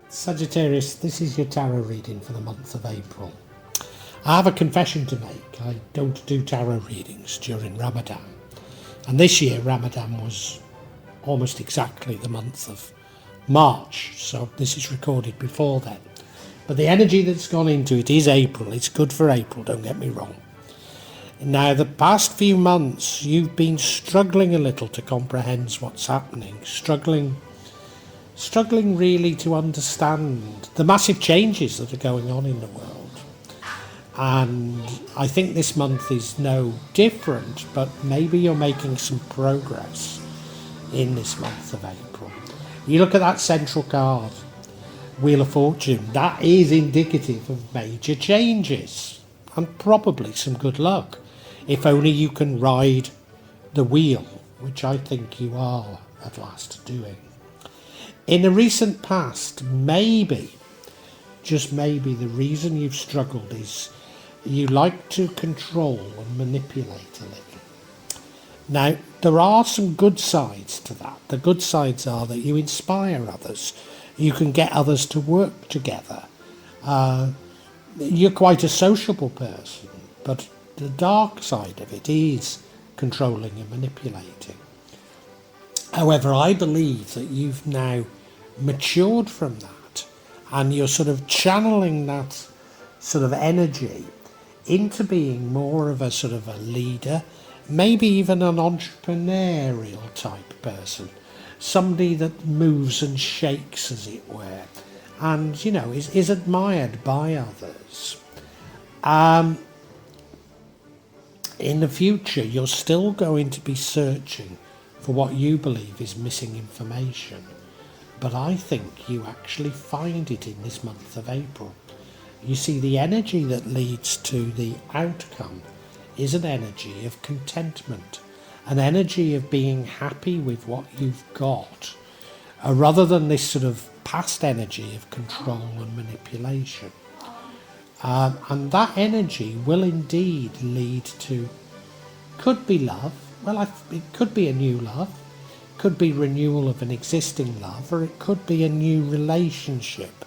Sagittarius, this is your tarot reading for the month of April. I have a confession to make. I don't do tarot readings during Ramadan. And this year Ramadan was almost exactly the month of March, so this is recorded before then. But the energy that's gone into it is April. It's good for April, don't get me wrong. Now, the past few months you've been struggling a little to comprehend what's happening, struggling really to understand the massive changes that are going on in the world. And I think this month is no different, but maybe you're making some progress in this month of April. You look at that central card, Wheel of Fortune, that is indicative of major changes and probably some good luck, if only you can ride the wheel, which I think you are at last doing. In the recent past, maybe, just maybe, the reason you've struggled is you like to control and manipulate a little. Now, there are some good sides to that. The good sides are that you inspire others. You can get others to work together. You're quite a sociable person, but the dark side of it is controlling and manipulating. However, I believe that you've now matured from that, and you're sort of channeling that sort of energy into being more of a sort of a leader, maybe even an entrepreneurial type person, somebody that moves and shakes, as it were, and, you know, is admired by others. In the future, you're still going to be searching for what you believe is missing information, but I think you actually find it in this month of April. You see, the energy that leads to the outcome is an energy of contentment, an energy of being happy with what you've got, rather than this sort of past energy of control and manipulation. And that energy will indeed lead to, could be love, well, it could be a new love, could be renewal of an existing love, or it could be a new relationship.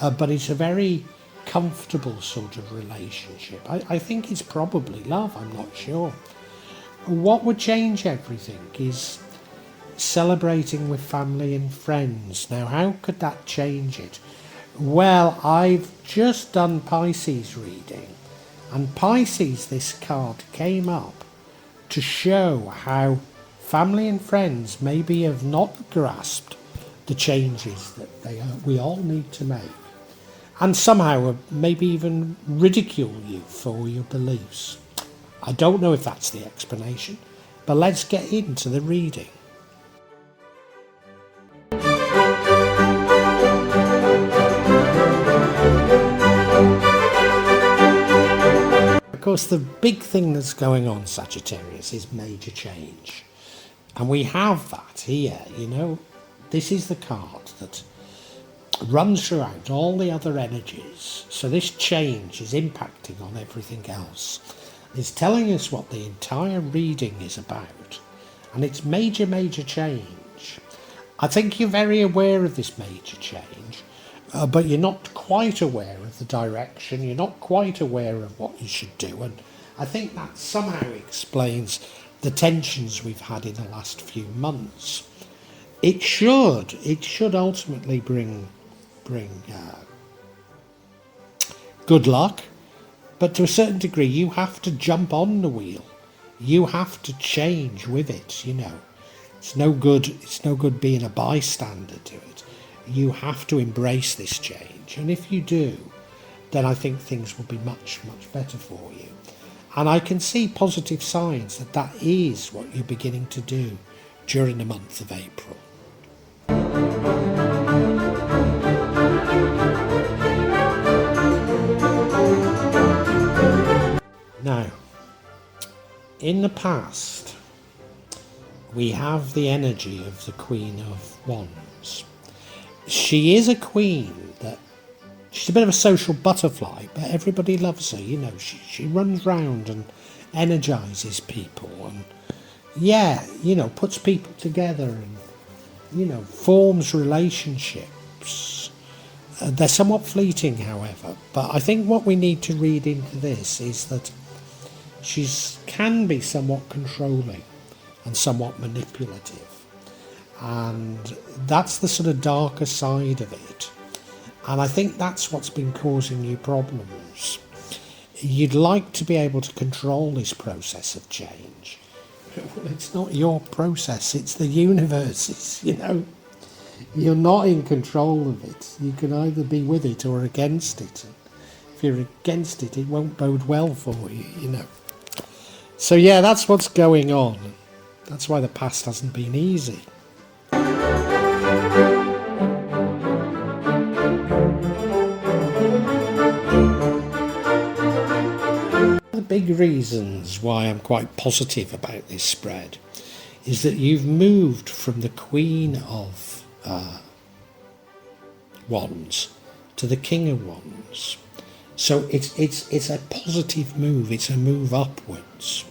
But it's a very comfortable sort of relationship. I think it's probably love, I'm not sure. What would change everything is celebrating with family and friends. Now, how could that change it? Well, I've just done Pisces reading, and Pisces, this card came up to show how family and friends maybe have not grasped the changes that we all need to make, and somehow maybe even ridicule you for your beliefs. I don't know if that's the explanation, but let's get into the reading. Of course, the big thing that's going on, Sagittarius, is major change. And we have that here, you know. This is the card that runs throughout all the other energies. So this change is impacting on everything else. It's telling us what the entire reading is about. And it's major change. I think you're very aware of this major change, but you're not quite aware of the direction. You're not quite aware of what you should do. And I think that somehow explains the tensions we've had in the last few months. It should ultimately bring good luck, but to a certain degree you have to jump on the wheel. You have to change with it, you know. It's no good being a bystander to it. You have to embrace this change, and if you do, then I think things will be much better for you. And I can see positive signs that that is what you're beginning to do during the month of April. Now, in the past, we have the energy of the Queen of Wands. She is a queen that she's a bit of a social butterfly, but everybody loves her. You know, she runs round and energizes people, and yeah, you know, puts people together, and you know, forms relationships. They're somewhat fleeting, however, but I think what we need to read into this is that she can be somewhat controlling and somewhat manipulative, and that's the sort of darker side of it. And I think that's what's been causing you problems. You'd like to be able to control this process of change. Well, it's not your process, it's the universe's, you know. You're not in control of it. You can either be with it or against it. If you're against it, it won't bode well for you, you know. So yeah, that's what's going on. That's why the past hasn't been easy. The big reasons why I'm quite positive about this spread is that you've moved from the Queen of Wands to the King of Wands. So it's a positive move. It's a move upwards,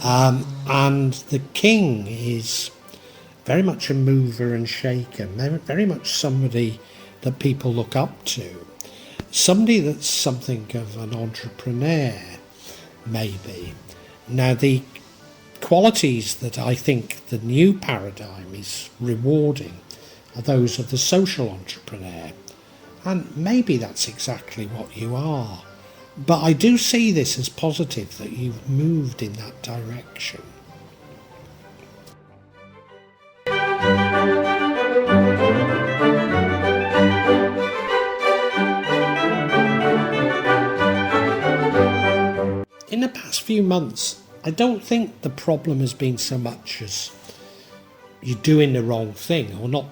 and the King is very much a mover and shaker. Very much somebody that people look up to. Somebody that's something of an entrepreneur, maybe. Now the qualities that I think the new paradigm is rewarding are those of the social entrepreneur, and maybe that's exactly what you are, but I do see this as positive that you've moved in that direction. In the past few months, I don't think the problem has been so much as you're doing the wrong thing, or not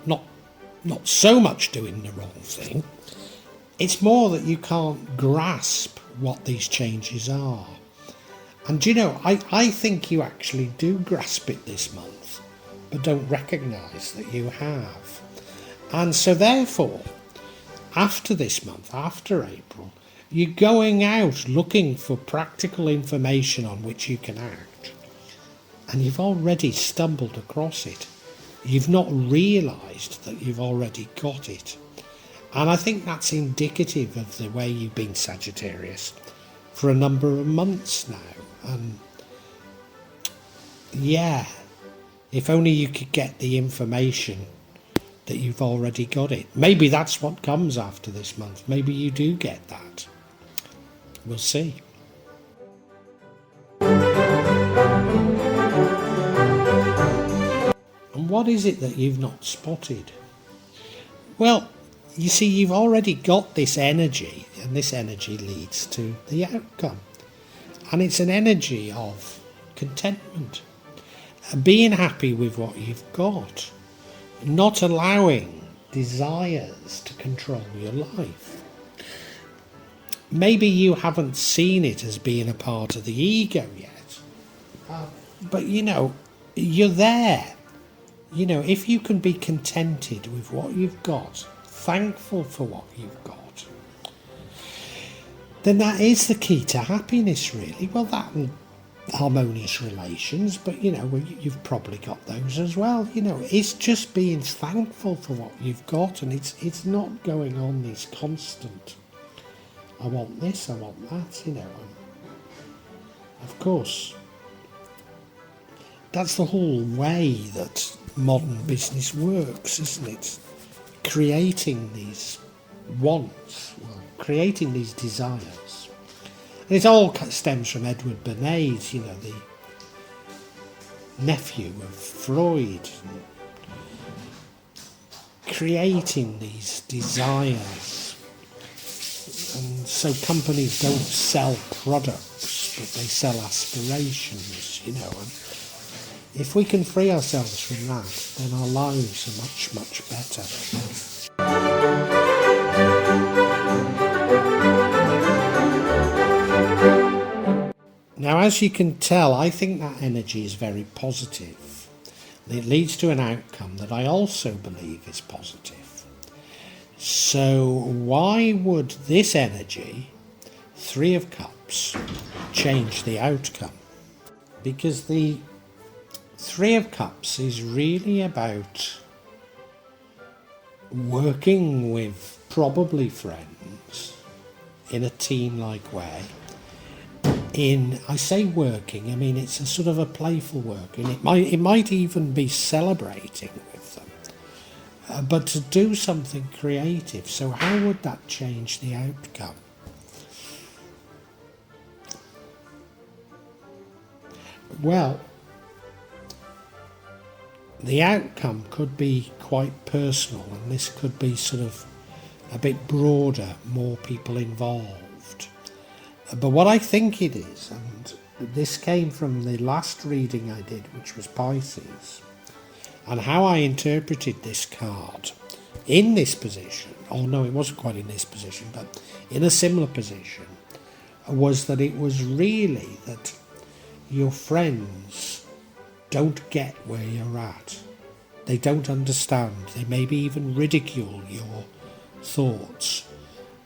so much doing the wrong thing. It's more that you can't grasp what these changes are. And you know, I think you actually do grasp it this month, but don't recognise that you have. And so therefore, after this month, after April, you're going out looking for practical information on which you can act. And you've already stumbled across it. You've not realised that you've already got it. And I think that's indicative of the way you've been Sagittarius for a number of months now. And yeah, if only you could get the information that you've already got it. Maybe that's what comes after this month. Maybe you do get that. We'll see. And what is it that you've not spotted? Well, you see, you've already got this energy, and this energy leads to the outcome. And it's an energy of contentment, being happy with what you've got, not allowing desires to control your life. Maybe you haven't seen it as being a part of the ego yet, but you know, you're there. You know, if you can be contented with what you've got, thankful for what you've got, then that is the key to happiness, really. Well, that and harmonious relations, but you know, you've probably got those as well. You know, it's just being thankful for what you've got, and it's not going on this constant, I want this, I want that, you know. And of course, that's the whole way that modern business works, isn't it? Creating these wants, creating these desires. And it all stems from Edward Bernays, you know, the nephew of Freud. Creating these desires. And so companies don't sell products, but they sell aspirations, you know. And if we can free ourselves from that, then our lives are much, much better. Now, as you can tell, I think that energy is very positive. It leads to an outcome that I also believe is positive. So why would this energy, Three of Cups, change the outcome? Because the Three of Cups is really about working with probably friends in a team-like way. I say working, I mean it's a sort of a playful working. It might even be celebrating with them, but to do something creative. So how would that change the outcome? Well, the outcome could be quite personal, and this could be sort of a bit broader, more people involved. But what I think it is, and this came from the last reading I did, which was Pisces, and how I interpreted this card in this position, oh no, it wasn't quite in this position, but in a similar position, was that it was really that your friends don't get where you're at. They don't understand. They maybe even ridicule your thoughts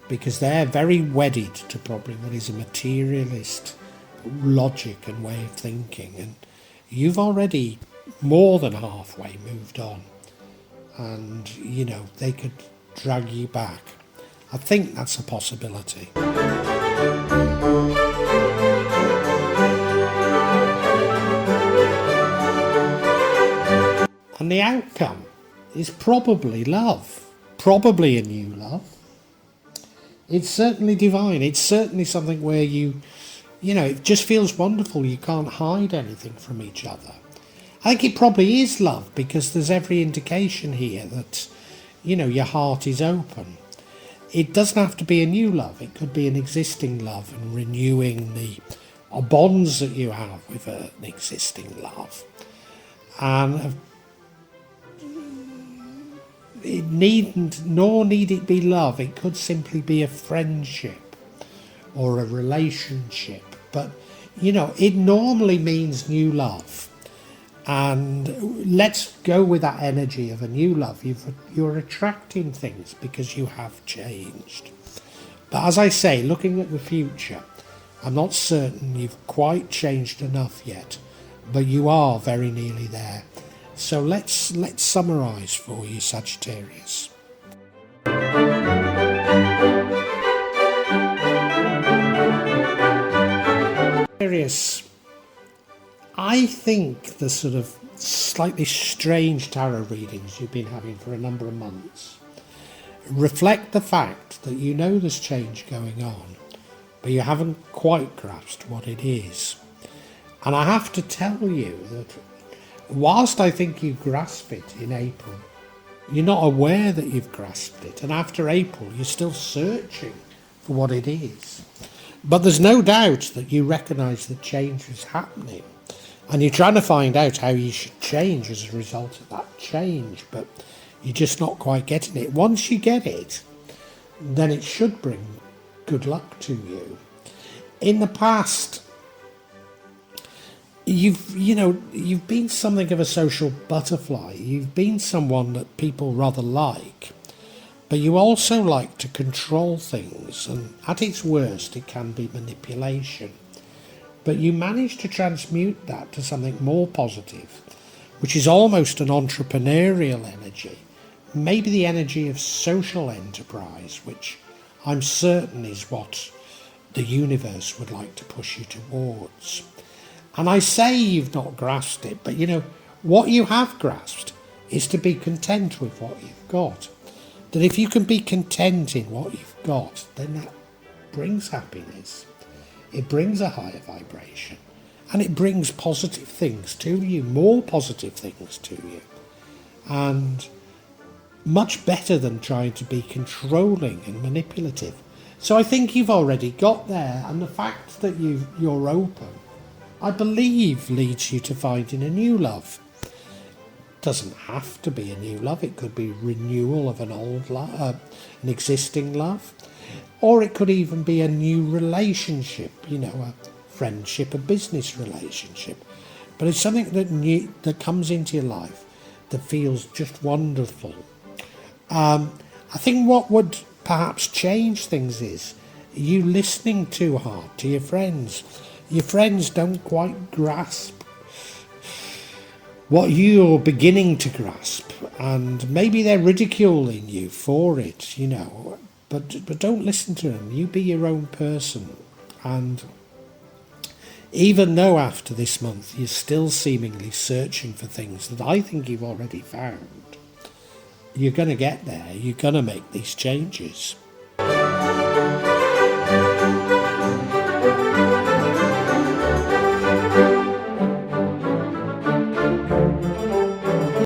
because they're very wedded to probably what is a materialist logic and way of thinking, and you've already more than halfway moved on, and you know they could drag you back. I think that's a possibility. And the outcome is probably love, probably a new love. It's certainly divine. It's certainly something where you know, it just feels wonderful. You can't hide anything from each other. I think it probably is love because there's every indication here that, you know, your heart is open. It doesn't have to be a new love. It could be an existing love and renewing the bonds that you have with an existing love. And it needn't, nor need it be love. It could simply be a friendship or a relationship. But, you know, it normally means new love. And let's go with that energy of a new love. You're attracting things because you have changed. But as I say, looking at the future, I'm not certain you've quite changed enough yet, but you are very nearly there. So let's summarise for you, Sagittarius. Sagittarius, I think the sort of slightly strange tarot readings you've been having for a number of months reflect the fact that you know there's change going on, but you haven't quite grasped what it is. And I have to tell you that whilst I think you grasp it in April, you're not aware that you've grasped it. And after April, you're still searching for what it is. But there's no doubt that you recognise that change is happening. And you're trying to find out how you should change as a result of that change. But you're just not quite getting it. Once you get it, then it should bring good luck to you. In the past, you've been something of a social butterfly. You've been someone that people rather like, but you also like to control things, and at its worst it can be manipulation. But you manage to transmute that to something more positive, which is almost an entrepreneurial energy, maybe the energy of social enterprise, which I'm certain is what the universe would like to push you towards. And I say you've not grasped it, but you know, what you have grasped is to be content with what you've got. That if you can be content in what you've got, then that brings happiness. It brings a higher vibration. And it brings positive things to you, more positive things to you. And much better than trying to be controlling and manipulative. So I think you've already got there, and the fact that you're open, I believe, leads you to finding a new love. Doesn't have to be a new love. It could be renewal of an old love, an existing love, or it could even be a new relationship. You know, a friendship, a business relationship. But it's something that comes into your life that feels just wonderful. I think what would perhaps change things is you listening too hard to your friends. Your friends don't quite grasp what you're beginning to grasp, and maybe they're ridiculing you for it, but don't listen to them. You be your own person. And even though after this month you're still seemingly searching for things that I think you've already found, you're going to get there. You're going to make these changes.